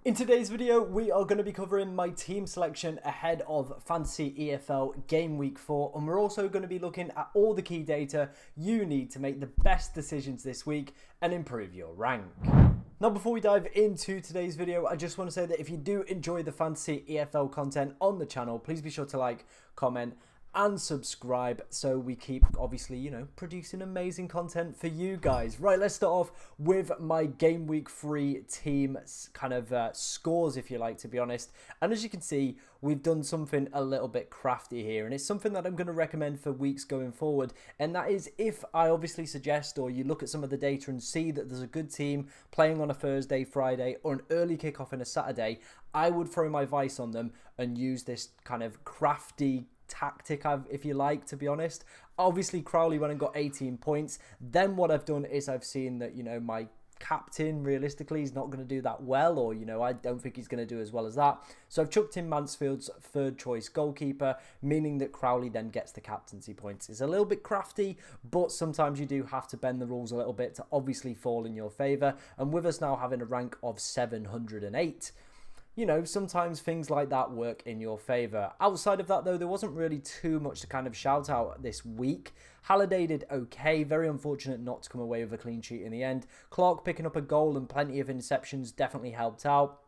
In today's video, we are going to be covering my team selection ahead of Fantasy EFL Game Week 4, and we're also going to be looking at all the key data you need to make the best decisions this week and improve your rank. Now, before we dive into today's video, I just want to say that if you do enjoy the Fantasy EFL content on the channel, please be sure to like, comment, and subscribe so we keep obviously producing amazing content for you guys. Right, let's start off with my game week 3 team kind of scores, if you like, to be honest. And as you can see, we've done something a little bit crafty here, and it's something that I'm going to recommend for weeks going forward. And that is, if I obviously suggest, or you look at some of the data and see that there's a good team playing on a Thursday, Friday, or an early kickoff on a Saturday, I would throw my vice on them and use this kind of crafty tactic, if you like, to be honest. Obviously, Crowley went and got 18 points. Then what I've done is I've seen that, my captain, realistically, is not going to do that well, or, I don't think he's going to do as well as that. So I've chucked in Mansfield's third choice goalkeeper, meaning that Crowley then gets the captaincy points. It's a little bit crafty, but sometimes you do have to bend the rules a little bit to obviously fall in your favour. And with us now having a rank of 708, sometimes things like that work in your favour. Outside of that, though, there wasn't really too much to kind of shout out this week. Halliday did okay. Very unfortunate not to come away with a clean sheet in the end. Clark picking up a goal and plenty of interceptions definitely helped out.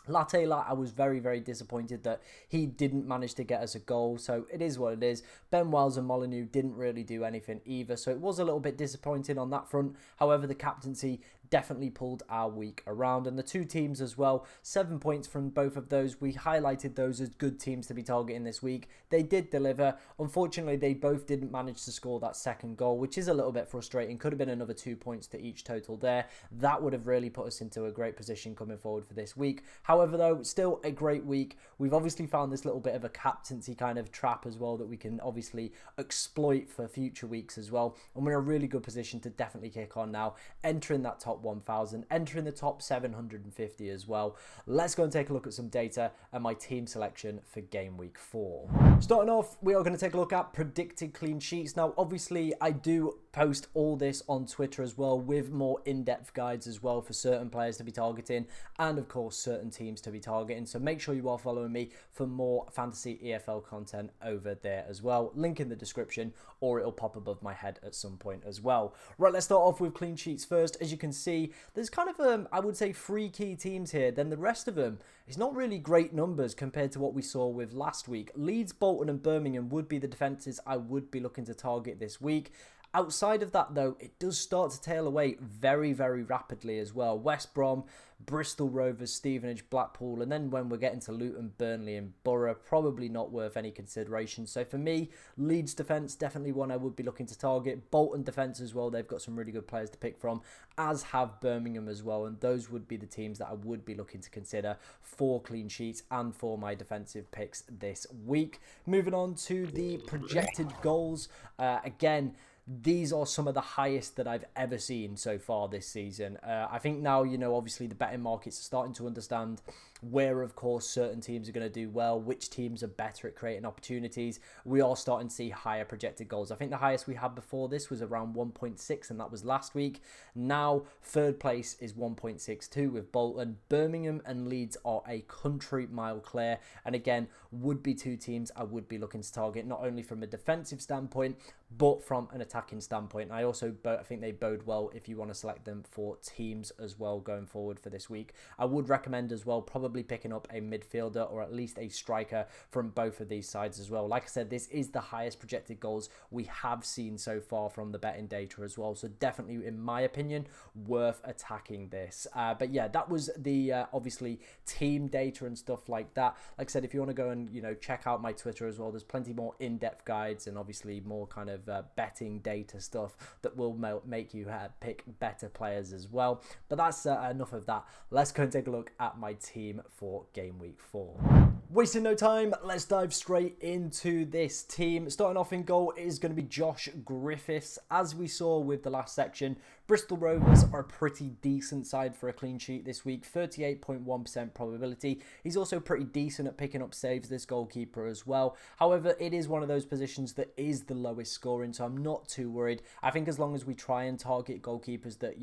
Latte, I was very, very disappointed that he didn't manage to get us a goal, so it is what it is. Ben Wells and Molyneux didn't really do anything either, so it was a little bit disappointing on that front. However, the captaincy definitely pulled our week around, and the two teams as well, 7 points from both of those. We highlighted those as good teams to be targeting this week. They did deliver. Unfortunately, they both didn't manage to score that second goal, which is a little bit frustrating. Could have been another 2 points to each total there. That would have really put us into a great position coming forward for this week. However, though, still a great week. We've obviously found this little bit of a captaincy kind of trap as well that we can obviously exploit for future weeks as well. And we're in a really good position to definitely kick on now, entering that top 1,000, entering the top 750 as well. Let's go and take a look at some data and my team selection for game week 4. Starting off, we are going to take a look at predicted clean sheets. Now, obviously, I do post all this on Twitter as well, with more in-depth guides as well for certain players to be targeting, and of course certain teams to be targeting. So make sure you are following me for more Fantasy EFL content over there as well. Link in the description, or it'll pop above my head at some point as well. Right, let's start off with clean sheets first. As you can see, there's kind of I would say 3 key teams here. Then the rest of them, it's not really great numbers compared to what we saw with last week. Leeds, Bolton and Birmingham would be the defences I would be looking to target this week. Outside of that, though, it does start to tail away very, very rapidly as well. West Brom, Bristol Rovers, Stevenage, Blackpool, and then when we're getting to Luton, Burnley and Borough, probably not worth any consideration. So for me, Leeds defence, definitely one I would be looking to target. Bolton defence as well, they've got some really good players to pick from, as have Birmingham as well, and those would be the teams that I would be looking to consider for clean sheets and for my defensive picks this week. Moving on to the projected goals, again, these are some of the highest that I've ever seen so far this season. I think now, obviously the betting markets are starting to understand where, of course, certain teams are going to do well, which teams are better at creating opportunities. We are starting to see higher projected goals. I think the highest we had before this was around 1.6, and that was last week. Now, third place is 1.62 with Bolton. Birmingham and Leeds are a country mile clear, and again, would be 2 teams I would be looking to target, not only from a defensive standpoint, but from an attacking standpoint. I also think they bode well if you want to select them for teams as well going forward for this week. I would recommend as well probably picking up a midfielder or at least a striker from both of these sides as well. Like I said, this is the highest projected goals we have seen so far from the betting data as well. So definitely, in my opinion, worth attacking this. But yeah, that was the obviously team data and stuff like that. Like I said, if you want to go and check out my Twitter as well, there's plenty more in-depth guides and obviously more kind of betting data stuff that will make you pick better players as well. But that's enough of that. Let's go and take a look at my team for game week 4. Wasting no time, let's dive straight into this team. Starting off in goal is going to be Josh Griffiths. As we saw with the last section, Bristol Rovers are a pretty decent side for a clean sheet this week, 38.1% probability. He's also pretty decent at picking up saves, this goalkeeper as well. However, it is one of those positions that is the lowest scoring, so I'm not too worried. I think as long as we try and target goalkeepers that,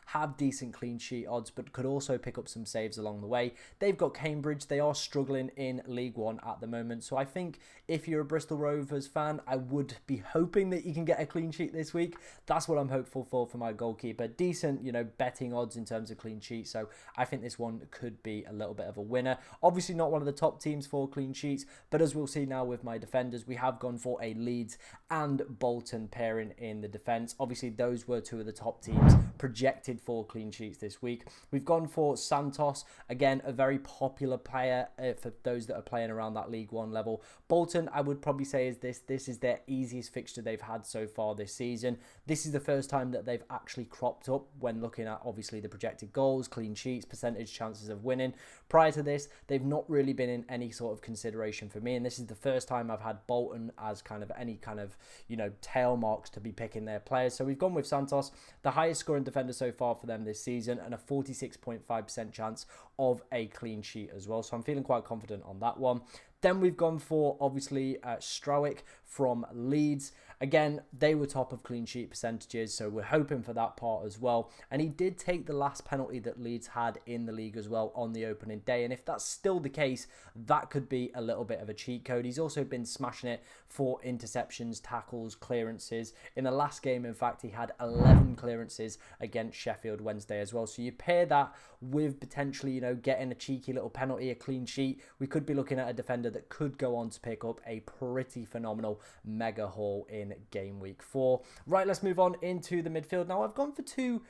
have decent clean sheet odds, but could also pick up some saves along the way. They've got Cambridge. They are struggling in League One at the moment. So I think if you're a Bristol Rovers fan, I would be hoping that you can get a clean sheet this week. That's what I'm hopeful for my goalkeeper. Decent, betting odds in terms of clean sheet. So I think this one could be a little bit of a winner. Obviously not one of the top teams for clean sheets, but as we'll see now with my defenders, we have gone for a Leeds and Bolton pairing in the defence. Obviously those were two of the top teams projected for clean sheets this week. We've gone for Santos, again, a very popular player for those that are playing around that League One level. Bolton, I would probably say this is their easiest fixture they've had so far this season. This is the first time that they've actually cropped up when looking at obviously the projected goals, clean sheets, percentage chances of winning. Prior to this, they've not really been in any sort of consideration for me, and this is the first time I've had Bolton as kind of any kind of tail marks to be picking their players. So we've gone with Santos, the highest scoring defender so far for them this season, and a 46.5% chance of a clean sheet as well. So I'm feeling quite confident on that one. Then we've gone for, obviously, Strowick from Leeds. Again, they were top of clean sheet percentages, so we're hoping for that part as well. And he did take the last penalty that Leeds had in the league as well on the opening day. And if that's still the case, that could be a little bit of a cheat code. He's also been smashing it for interceptions, tackles, clearances. In the last game, in fact, he had 11 clearances against Sheffield Wednesday as well. So you pair that with potentially, getting a cheeky little penalty, a clean sheet. We could be looking at a defender that could go on to pick up a pretty phenomenal mega haul in game week 4. Right, let's move on into the midfield. Now, I've gone for two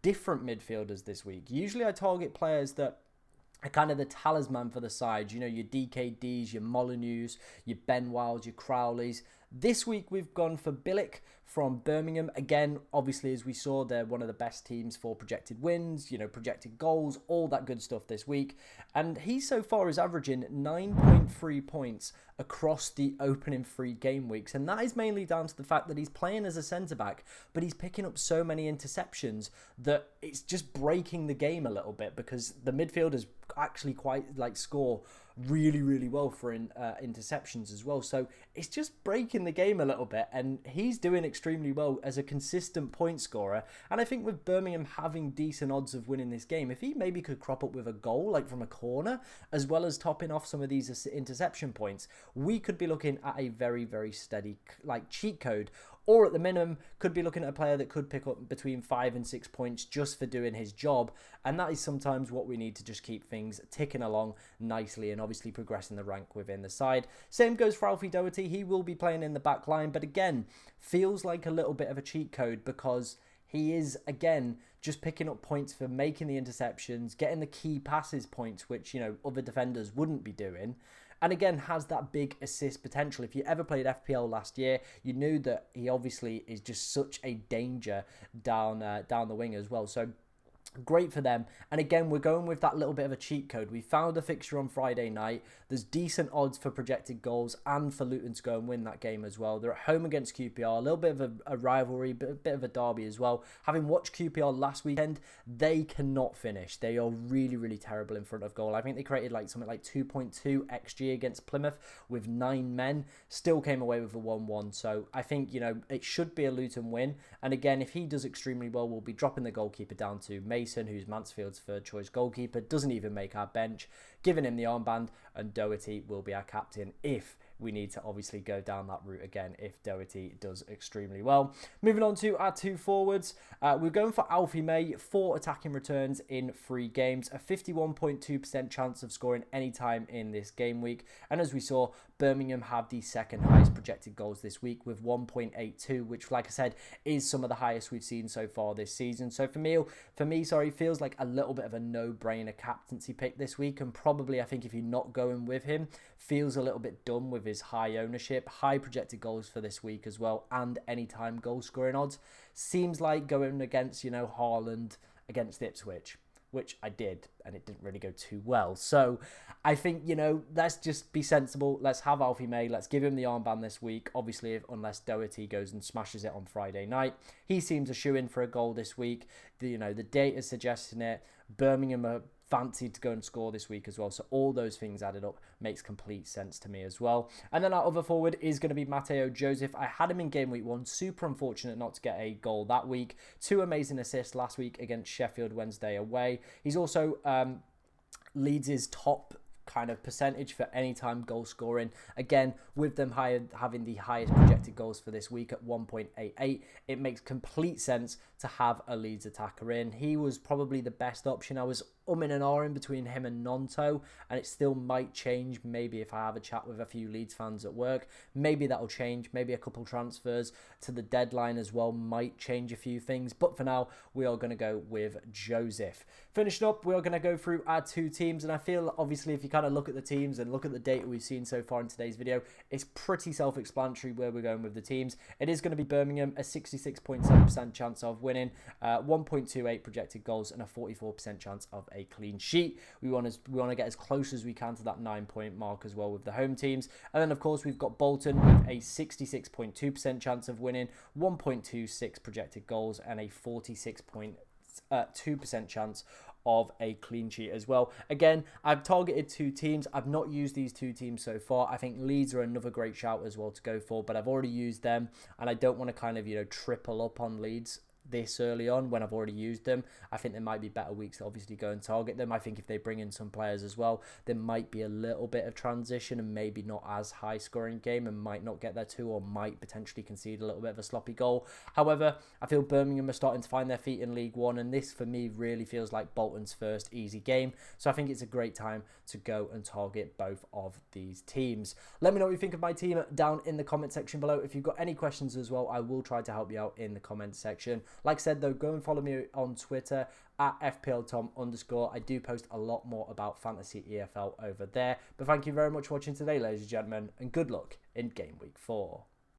different midfielders this week. Usually I target players that are kind of the talisman for the side. Your DKDs, your Molyneux, your Benwilds, your Crowleys. This week we've gone for Billick from Birmingham. Again, obviously, as we saw, they're one of the best teams for projected wins, projected goals, all that good stuff this week. And he so far is averaging 9.3 points across the opening 3 game weeks. And that is mainly down to the fact that he's playing as a centre-back, but he's picking up so many interceptions that it's just breaking the game a little bit, because the midfielders actually quite score really, really well for interceptions as well. So it's just breaking the game a little bit, and he's doing extremely well as a consistent point scorer. And I think with Birmingham having decent odds of winning this game, if he maybe could crop up with a goal from a corner, as well as topping off some of these interception points, we could be looking at a very, very steady cheat code. Or at the minimum, could be looking at a player that could pick up between 5 and 6 points just for doing his job. And that is sometimes what we need to just keep things ticking along nicely and obviously progressing the rank within the side. Same goes for Alfie Doherty. He will be playing in the back line, but again, feels like a little bit of a cheat code, because he is, again, just picking up points for making the interceptions, getting the key passes points, which, other defenders wouldn't be doing. And again, has that big assist potential. If you ever played FPL last year, you knew that he obviously is just such a danger down the wing as well. So great for them. And again, we're going with that little bit of a cheat code. We found a fixture on Friday night. There's decent odds for projected goals and for Luton to go and win that game as well. They're at home against QPR, a little bit of a rivalry, but a bit of a derby as well. Having watched QPR last weekend, they cannot finish. They are really, really terrible in front of goal. I think they created something like 2.2 XG against Plymouth with 9 men. Still came away with a 1-1. So I think, it should be a Luton win. And again, if he does extremely well, we'll be dropping the goalkeeper down to Mason, who's Mansfield's third choice goalkeeper, doesn't even make our bench, giving him the armband, and Doherty will be our captain if we need to obviously go down that route again if Doherty does extremely well. Moving on to our 2 forwards. We're going for Alfie May, 4 attacking returns in 3 games, a 51.2% chance of scoring any time in this game week. And as we saw, Birmingham have the second highest projected goals this week with 1.82, which, like I said, is some of the highest we've seen so far this season. So for me, feels like a little bit of a no-brainer captaincy pick this week, and probably I think if you're not going with him, feels a little bit dumb with his high ownership, high projected goals for this week as well, and anytime goal scoring odds. Seems like going against, Haaland against Ipswich. which I did, and it didn't really go too well. So I think, let's just be sensible. Let's have Alfie May. Let's give him the armband this week. Obviously, unless Doherty goes and smashes it on Friday night. He seems a shoe-in for a goal this week. The data suggesting it. Birmingham are fancied to go and score this week as well. So all those things added up makes complete sense to me as well. And then our other forward is going to be Mateo Joseph. I had him in game week 1. Super unfortunate not to get a goal that week. 2 amazing assists last week against Sheffield Wednesday away. He's also Leeds' top kind of percentage for anytime goal scoring. Again, with them having the highest projected goals for this week at 1.88, it makes complete sense to have a Leeds attacker in. He was probably the best option. I was umming and ahhing between him and Nonto, and it still might change maybe if I have a chat with a few Leeds fans at work. Maybe that'll change. Maybe a couple transfers to the deadline as well might change a few things, but for now we are going to go with Joseph. Finishing up, we are going to go through our 2 teams, and I feel obviously if you kind of look at the teams and look at the data we've seen so far in today's video, it's pretty self-explanatory where we're going with the teams. It is going to be Birmingham, a 66.7% chance of winning, 1.28 projected goals, and a 44% chance of a clean sheet. We want to get as close as we can to that 9-point mark as well with the home teams. And then of course we've got Bolton with a 66.2% chance of winning, 1.26 projected goals, and a 46.2% chance of a clean sheet as well. Again, I've targeted 2 teams. I've not used these 2 teams so far. I think Leeds are another great shout as well to go for, but I've already used them, and I don't want to kind of triple up on Leeds this early on when I've already used them. I think there might be better weeks to obviously go and target them. I think if they bring in some players as well, there might be a little bit of transition and maybe not as high scoring game and might not get there too, or might potentially concede a little bit of a sloppy goal. However, I feel Birmingham are starting to find their feet in League One, and this for me really feels like Bolton's first easy game. So I think it's a great time to go and target both of these teams. Let me know what you think of my team down in the comment section below. If you've got any questions as well, I will try to help you out in the comment section. Like I said though, go and follow me on Twitter at FPLTom_. I do post a lot more about Fantasy EFL over there. But thank you very much for watching today, ladies and gentlemen, and good luck in Game Week 4.